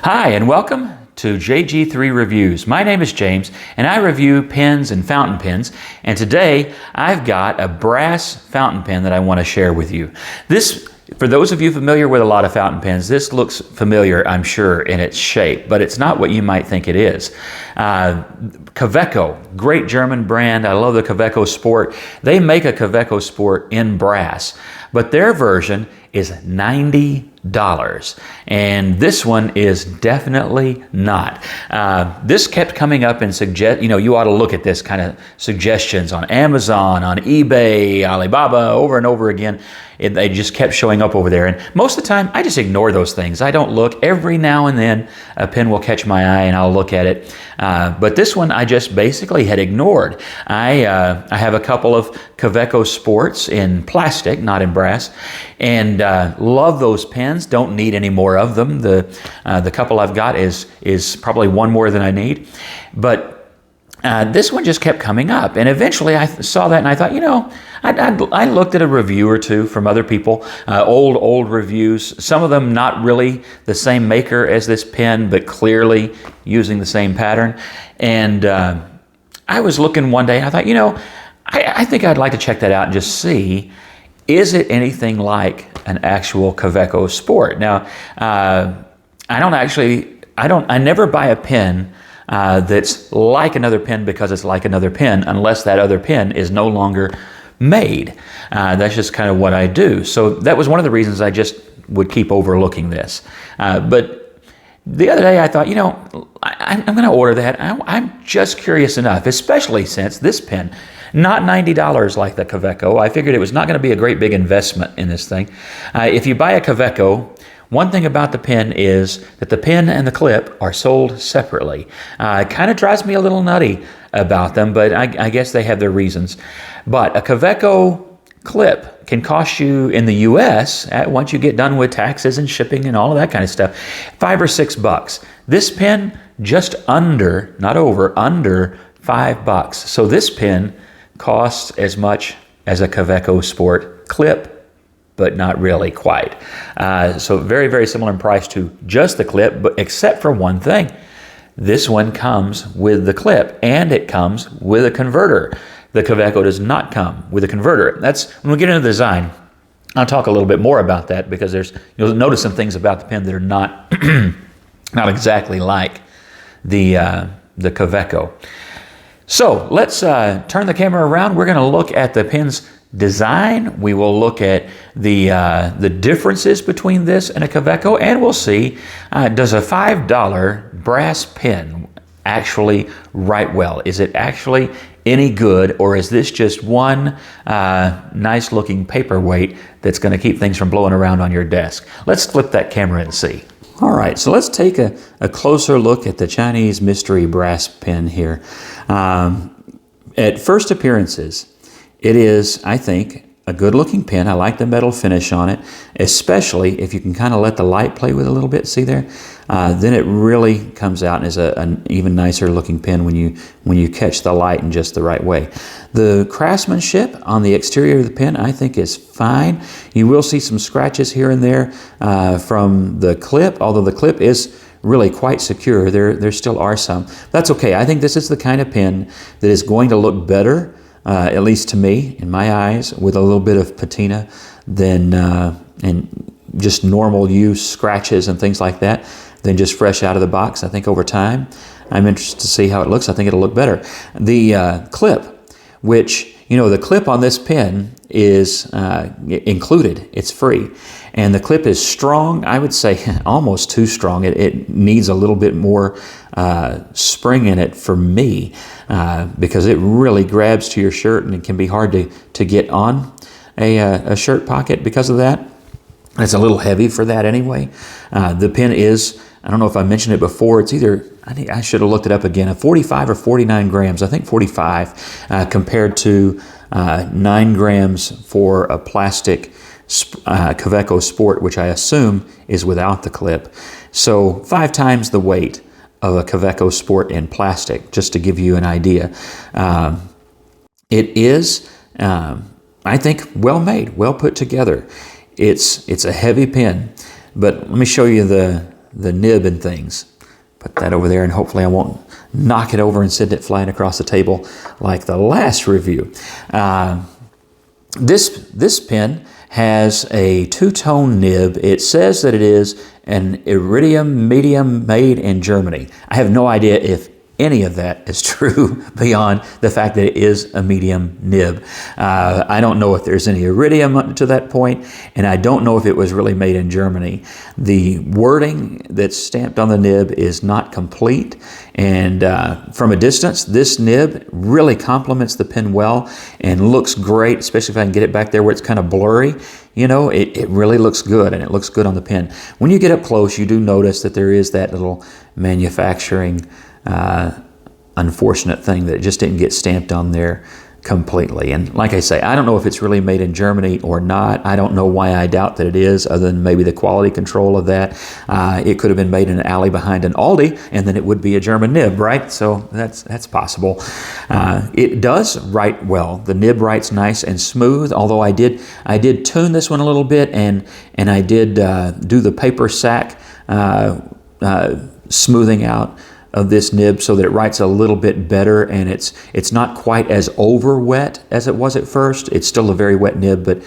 Hi, and welcome to JG3 Reviews. My name is James, and I review pens and fountain pens. And today, I've got a brass fountain pen that I want to share with you. This, for those of you familiar with a lot of fountain pens, this looks familiar, I'm sure, in its shape, but it's not what you might think it is. Kaweco, great German brand. I love the Kaweco Sport. They make a Kaweco Sport in brass, but their version is $90. And this one is definitely not. This kept coming up and you ought to look at this kind of suggestions on Amazon, on eBay, Alibaba, over and over again. They just kept showing up over there. And most of the time, I just ignore those things. I don't look. Every now and then, a pen will catch my eye and I'll look at it. But this one, I just basically had ignored. I have a couple of Kaweco Sports in plastic, not in brass, and love those pens. Don't need any more of them. The couple I've got is probably one more than I need. But this one just kept coming up, and eventually I saw that and I thought, I looked at a review or two from other people, old reviews, some of them not really the same maker as this pen, but clearly using the same pattern. And I was looking one day and I thought, I think I'd like to check that out and just see, is it anything like an actual Kaweco Sport? Now, I never buy a pen that's like another pen because it's like another pen, unless that other pen is no longer made. That's just kind of what I do. So that was one of the reasons I just would keep overlooking this. But the other day I thought, I'm going to order that. I'm just curious enough, especially since this pen, not $90 like the Kaweco. I figured it was not going to be a great big investment in this thing. If you buy a Kaweco, one thing about the pen is that the pen and the clip are sold separately. It kind of drives me a little nutty about them, but I guess they have their reasons. But a Kaweco clip can cost you in the US, once you get done with taxes and shipping and all of that kind of stuff, $5 or $6. This pen just under, not over, under $5. So this pen costs as much as a Kaweco Sport clip, but not really quite. So very, very similar in price to just the clip, but except for one thing. This one comes with the clip, and it comes with a converter. The Kaweco does not come with a converter. That's when we get into the design. I'll talk a little bit more about that because you'll notice some things about the pen that are not not exactly like the Kaweco. So let's turn the camera around. We're going to look at the pen's design. We will look at the differences between this and a Kaweco, and we'll see, does a $5 brass pen actually write well? Is it actually any good, or is this just one nice looking paperweight that's going to keep things from blowing around on your desk? Let's flip that camera and see. All right, so let's take a closer look at the Chinese mystery brass pen here. At first appearances, it is, I think, a good-looking pen. I like the metal finish on it, especially if you can kind of let the light play with it a little bit. See there? Then it really comes out as an even nicer-looking pen when you catch the light in just the right way. The craftsmanship on the exterior of the pen, I think, is fine. You will see some scratches here and there from the clip, although the clip is really quite secure. There still are some. That's okay. I think this is the kind of pen that is going to look better, at least to me, in my eyes, with a little bit of patina than and just normal use scratches and things like that than just fresh out of the box. I think over time, I'm interested to see how it looks. I think it'll look better. The clip, which, the clip on this pen is included. It's free. And the clip is strong. I would say almost too strong. It needs a little bit more spring in it for me because it really grabs to your shirt and it can be hard to get on a shirt pocket because of that. It's a little heavy for that anyway. The pen is, I don't know if I mentioned it before, it's either, I should have looked it up again, 45 or 49 grams. I think 45 compared to 9 grams for a plastic Kaweco Sport, which I assume is without the clip. So 5 times the weight of a Kaweco Sport in plastic, just to give you an idea. It is, I think, well made, well put together. It's a heavy pen, but let me show you the nib and things. Put that over there, and hopefully I won't knock it over and send it flying across the table like the last review. This pen has a two-tone nib. It says that it is an iridium medium made in Germany. I have no idea if any of that is true beyond the fact that it is a medium nib. I don't know if there's any iridium up to that point, and I don't know if it was really made in Germany. The wording that's stamped on the nib is not complete, and from a distance, this nib really complements the pen well and looks great, especially if I can get it back there where it's kind of blurry. You know, it really looks good, and it looks good on the pen. When you get up close, you do notice that there is that little manufacturing unfortunate thing that it just didn't get stamped on there completely. And like I say, I don't know if it's really made in Germany or not. I don't know why I doubt that it is, other than maybe the quality control of that. It could have been made in an alley behind an Aldi, and then it would be a German nib, right? So that's possible. It does write well. The nib writes nice and smooth, although I did tune this one a little bit, and I did do the paper sack smoothing out of this nib so that it writes a little bit better, and it's not quite as over wet as it was at first. It's still a very wet nib, but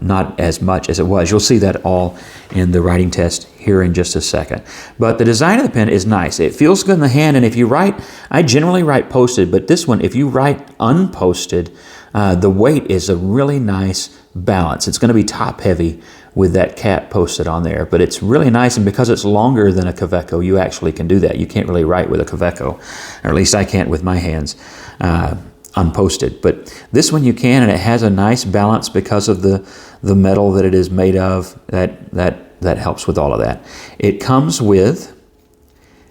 not as much as it was. You'll see that all in the writing test here in just a second. But the design of the pen is nice. It feels good in the hand, and if you write, I generally write posted, but this one, if you write unposted, the weight is a really nice balance. It's going to be top heavy with that cap posted on there, but it's really nice, and because it's longer than a Kaweco, you actually can do that. You can't really write with a Kaweco, or at least I can't with my hands, unposted. But this one you can, and it has a nice balance because of the metal that it is made of. That helps with all of that. It comes with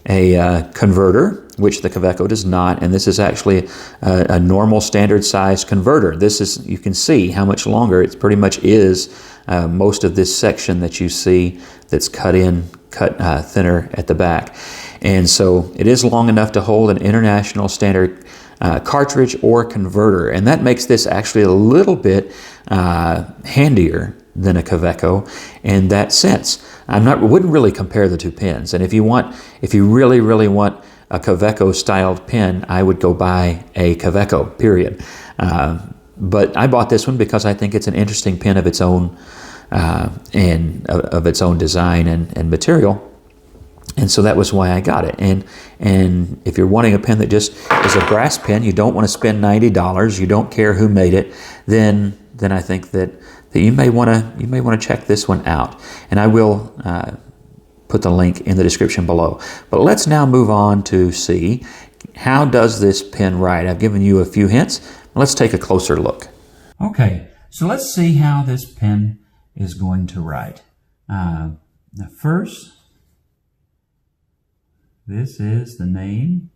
a converter, which the Kaweco does not, and this is actually a normal standard size converter. This is, you can see how much longer it pretty much is. Most of this section that you see that's cut thinner at the back. And so it is long enough to hold an international standard cartridge or converter, and that makes this actually a little bit handier than a Kaweco in that sense. Wouldn't really compare the two pens, and if you really want a Kaweco styled pen, I would go buy a Kaweco, period. But I bought this one because I think it's an interesting pen of its own, and of its own design and material. And so that was why I got it. And if you're wanting a pen that just is a brass pen, you don't want to spend $90, you don't care who made it, then I think that you may want to check this one out. And I will put the link in the description below. But let's now move on to see, how does this pen write? I've given you a few hints. Let's take a closer look. Okay, so let's see how this pen is going to write. Now first, this is the name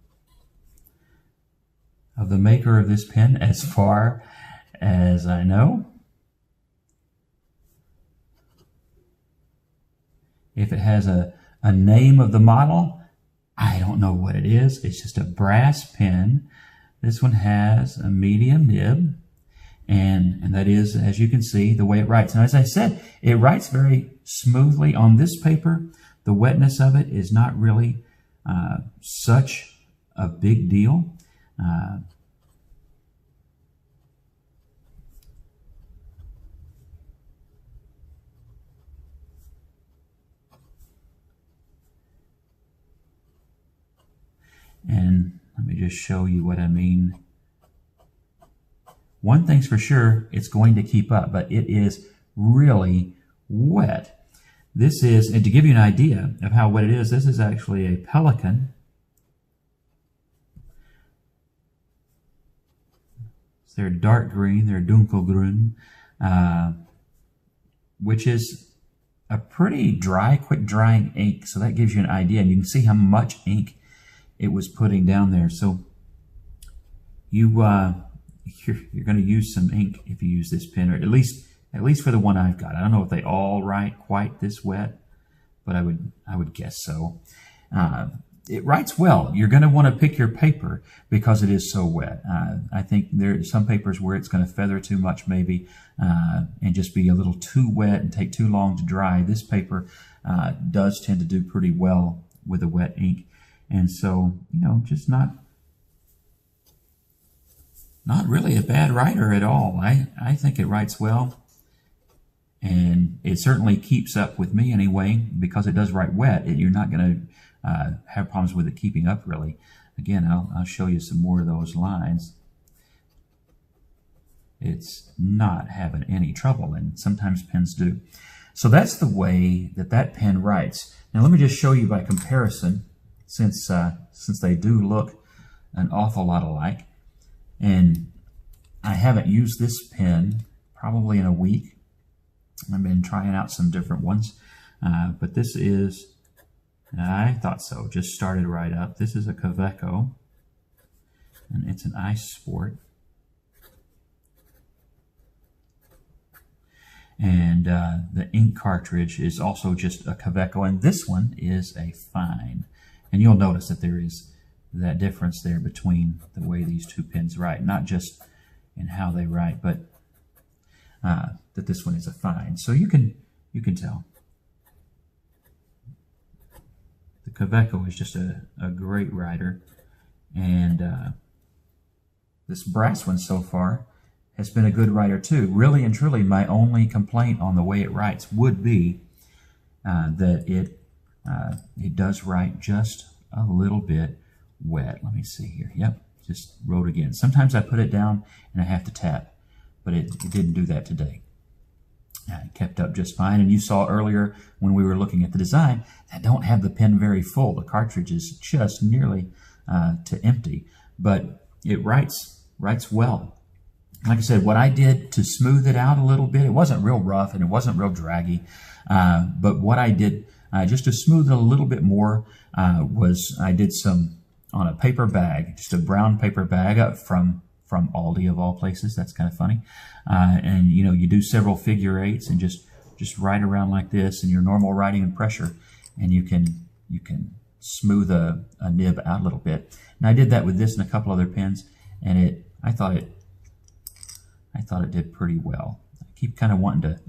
of the maker of this pen, as far as I know. If it has a name of the model, I don't know what it is. It's just a brass pen. This one has a medium nib, and that is, as you can see, the way it writes. Now, as I said, it writes very smoothly on this paper. The wetness of it is not really such a big deal. And let me just show you what I mean. One thing's for sure, it's going to keep up, but it is really wet. This is, and to give you an idea of how wet it is, this is actually a Pelican. They're dark green, they're dunkelgrün, which is a pretty dry, quick drying ink. So that gives you an idea, and you can see how much ink it was putting down there. So you're going to use some ink if you use this pen, or at least for the one I've got. I don't know if they all write quite this wet, but I would guess so. it writes well. You're going to want to pick your paper because it is so wet. I think there are some papers where it's going to feather too much maybe and just be a little too wet and take too long to dry. This paper does tend to do pretty well with a wet ink. And so, just not really a bad writer at all. I think it writes well. And it certainly keeps up with me anyway, because it does write wet. You're not going to have problems with it keeping up, really. Again, I'll show you some more of those lines. It's not having any trouble, and sometimes pens do. So that's the way that pen writes. Now let me just show you by comparison, since they do look an awful lot alike. And I haven't used this pen probably in a week. I've been trying out some different ones, but this is, I thought so, just started right up. This is a Kaweco, and it's an Ice Sport. And the ink cartridge is also just a Kaweco, and this one is a Fine. And you'll notice that there is that difference there between the way these two pens write, not just in how they write, but that this one is a Fine. So you can tell. The Kaweco is just a great writer, and this brass one so far has been a good writer too. Really and truly, my only complaint on the way it writes would be that it does write just a little bit wet. Let me see here. Yep, just wrote again. Sometimes I put it down and I have to tap, but it didn't do that today. It kept up just fine. And you saw earlier when we were looking at the design, I don't have the pen very full. The cartridge is just nearly to empty, but it writes well. Like I said, what I did to smooth it out a little bit, it wasn't real rough and it wasn't real draggy, but what I did just to smooth it a little bit more was I did some on a paper bag, just a brown paper bag from Aldi of all places. That's kind of funny. And you do several figure eights and just write around like this in your normal writing and pressure, and you can smooth a nib out a little bit. And I did that with this and a couple other pens, and I thought it did pretty well. I keep kind of wanting to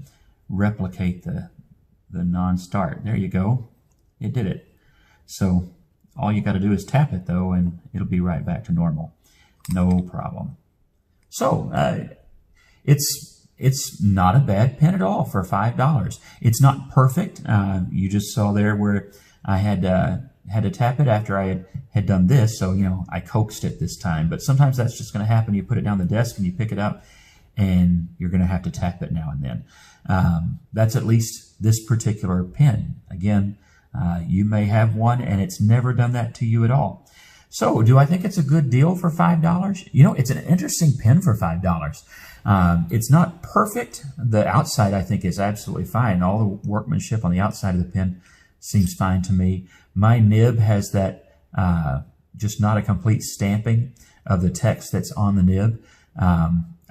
replicate the non-start. There you go. It did it. So all you got to do is tap it though, and it'll be right back to normal. No problem. So it's not a bad pen at all for $5. It's not perfect. You just saw there where I had to tap it after I had done this. So I coaxed it this time. But sometimes that's just going to happen. You put it down the desk and you pick it up, and you're going to have to tap it now and then. That's at least this particular pen. Again, you may have one and it's never done that to you at all. So do I think it's a good deal for $5? It's an interesting pen for $5. It's not perfect. The outside, I think, is absolutely fine. All the workmanship on the outside of the pen seems fine to me. My nib has that just not a complete stamping of the text that's on the nib.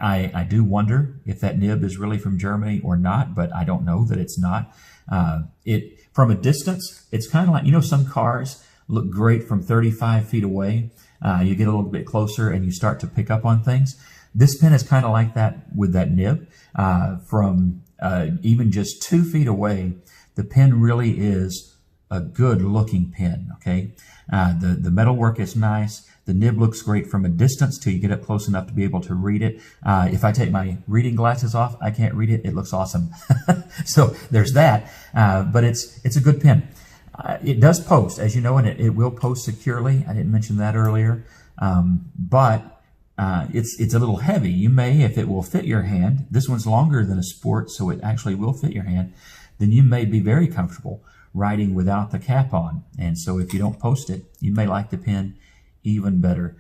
I do wonder if that nib is really from Germany or not, but I don't know that it's not. From a distance, it's kind of like, some cars look great from 35 feet away. You get a little bit closer and you start to pick up on things. This pen is kind of like that with that nib. From even just 2 feet away, the pen really is a good looking pen, okay? The metalwork is nice. The nib looks great from a distance till you get up close enough to be able to read it. If I take my reading glasses off, I can't read it. It looks awesome. So there's that. But it's a good pen. It does post, as you know, and it will post securely. I didn't mention that earlier. But it's a little heavy. You may, if it will fit your hand, this one's longer than a Sport, so it actually will fit your hand, then you may be very comfortable writing without the cap on. And so if you don't post it, you may like the pen even better.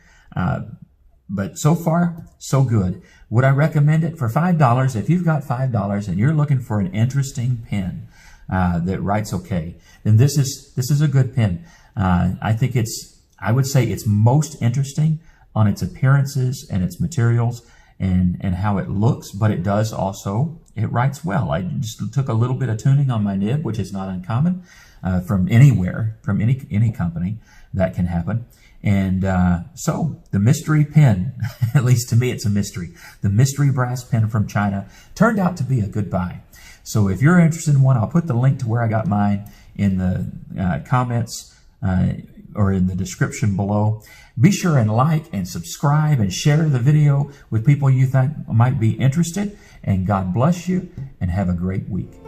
But so far, so good. Would I recommend it for $5? If you've got $5 and you're looking for an interesting pen that writes okay, then this is a good pen. I would say it's most interesting on its appearances and its materials and how it looks, but it does also It writes well. I just took a little bit of tuning on my nib, which is not uncommon from anywhere, from any company. That can happen. And so the mystery pen, at least to me it's a mystery, the mystery brass pen from China turned out to be a good buy. So if you're interested in one, I'll put the link to where I got mine in the comments or in the description below. Be sure and like and subscribe and share the video with people you think might be interested. And God bless you and have a great week.